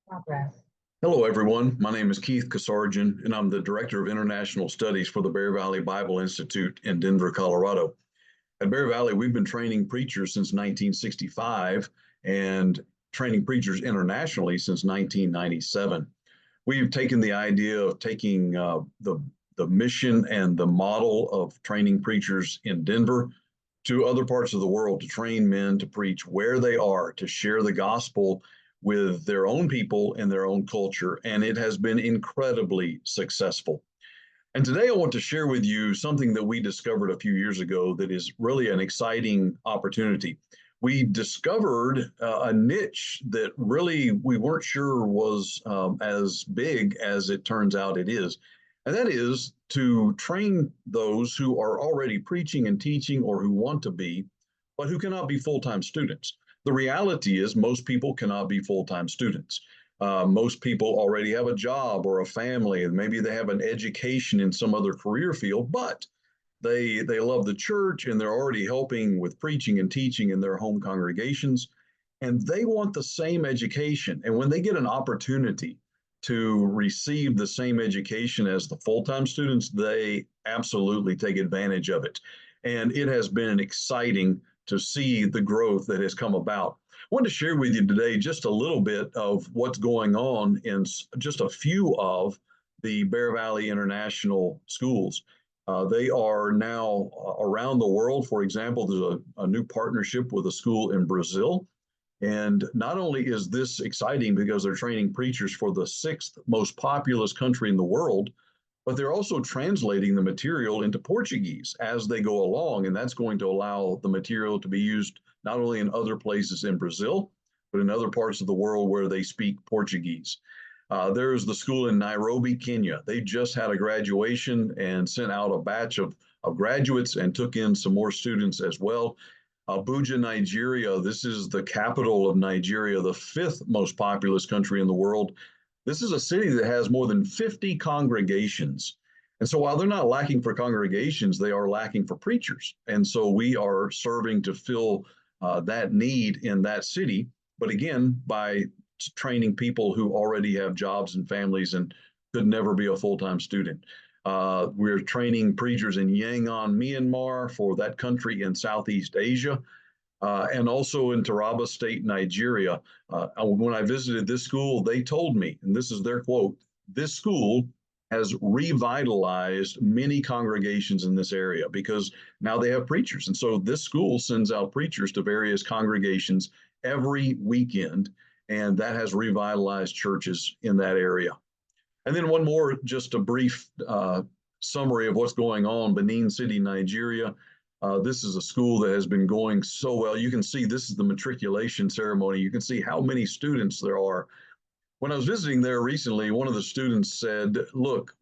Progress. Hello, everyone. My name is Keith Kasarjan, and I'm the Director of International Studies for the Bear Valley Bible Institute in Denver, Colorado. At Bear Valley, we've been training preachers since 1965 and training preachers internationally since 1997. We've taken the idea of taking the mission and the model of training preachers in Denver to other parts of the world to train men to preach where they are, to share the gospel with their own people and their own culture. And it has been incredibly successful. And today I want to share with you something that we discovered a few years ago that is really an exciting opportunity. We discovered a niche that really we weren't sure was as big as it turns out it is. And that is to train those who are already preaching and teaching or who want to be, but who cannot be full time students. The reality is, most people cannot be full time students. Most people already have a job or a family, and maybe they have an education in some other career field, but they love the church and they're already helping with preaching and teaching in their home congregations, and they want the same education. And when they get an opportunity to receive the same education as the full-time students, they absolutely take advantage of it. And it has been exciting to see the growth that has come about. I want to share with you today just a little bit of what's going on in just a few of the Bear Valley International schools. They are now around the world. For example, there's a new partnership with a school in Brazil. And not only is this exciting because they're training preachers for the sixth most populous country in the world, but they're also translating the material into Portuguese as they go along. And that's going to allow the material to be used not only in other places in Brazil, but in other parts of the world where they speak Portuguese. There's the school in Nairobi, Kenya. They just had a graduation and sent out a batch of graduates and took in some more students as well. Abuja, Nigeria. This is the capital of Nigeria, the fifth most populous country in the world. This is a city that has more than 50 congregations. And so while they're not lacking for congregations, they are lacking for preachers. And so we are serving to fill that need in that city. But again, by training people who already have jobs and families and could never be a full time student. We're training preachers in Yangon, Myanmar, for that country in Southeast Asia, and also in Taraba State, Nigeria. When I visited this school, they told me, and this is their quote, this school has revitalized many congregations in this area because now they have preachers. And so this school sends out preachers to various congregations every weekend, and that has revitalized churches in that area. And then one more, just a brief summary of what's going on. Benin City, Nigeria. This is a school that has been going so well. You can see this is the matriculation ceremony. You can see how many students there are. When I was visiting there recently, one of the students said, look,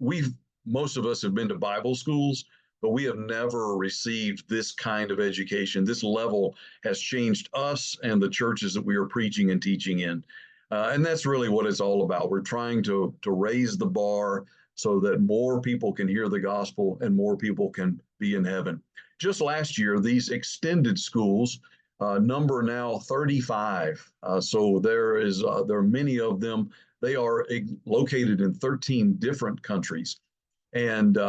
most of us have been to Bible schools, but we have never received this kind of education. This level has changed us and the churches that we are preaching and teaching in. And that's really what it's all about. We're trying to raise the bar so that more people can hear the gospel and more people can be in heaven. Just last year, these extended schools number now 35. So there are many of them. They are located in 13 different countries, and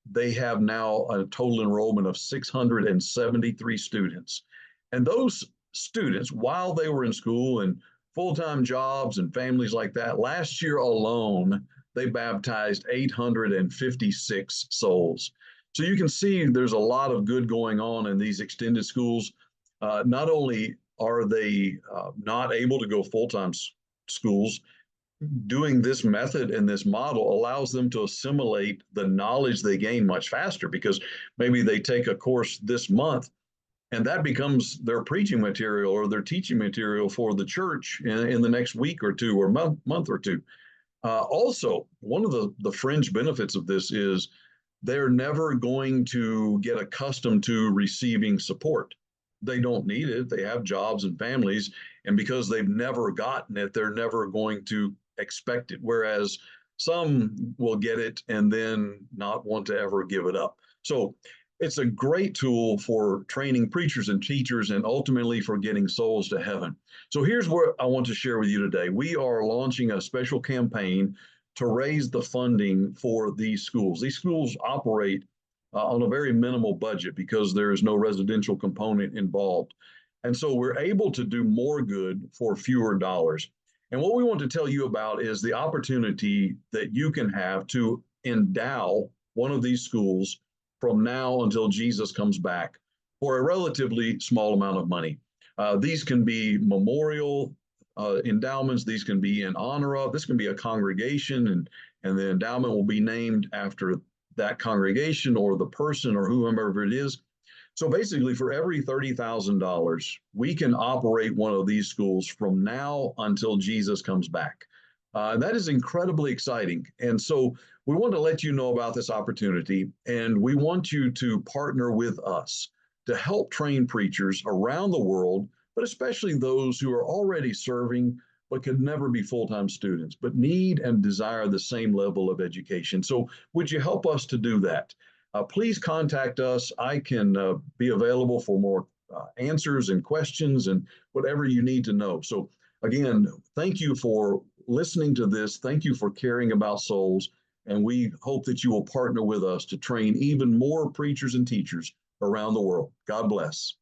they have now a total enrollment of 673 students. And those students, while they were in school and full-time jobs and families like that, last year alone, they baptized 856 souls. So you can see there's a lot of good going on in these extended schools. Not only are they not able to go full-time schools, doing this method and this model allows them to assimilate the knowledge they gain much faster because maybe they take a course this month and that becomes their preaching material or their teaching material for the church in the next week or two or month or two. Also, one of the fringe benefits of this is they're never going to get accustomed to receiving support. They don't need it. They have jobs and families. And because they've never gotten it, they're never going to expect it. Whereas some will get it and then not want to ever give it up. So It's a great tool for training preachers and teachers and ultimately for getting souls to heaven. So here's what I want to share with you today. We are launching a special campaign to raise the funding for these schools. These schools operate on a very minimal budget because there is no residential component involved. And so we're able to do more good for fewer dollars. And what we want to tell you about is the opportunity that you can have to endow one of these schools from now until Jesus comes back for a relatively small amount of money. These can be memorial endowments. These can be in honor of. This can be a congregation, and the endowment will be named after that congregation or the person or whomever it is. So basically, for every $30,000, we can operate one of these schools from now until Jesus comes back. That is incredibly exciting. And so we want to let you know about this opportunity, and we want you to partner with us to help train preachers around the world, but especially those who are already serving but could never be full-time students, but need and desire the same level of education. So would you help us to do that? Please contact us. I can be available for more answers and questions and whatever you need to know. So again, thank you for listening to this. Thank you for caring about souls. And we hope that you will partner with us to train even more preachers and teachers around the world. God bless.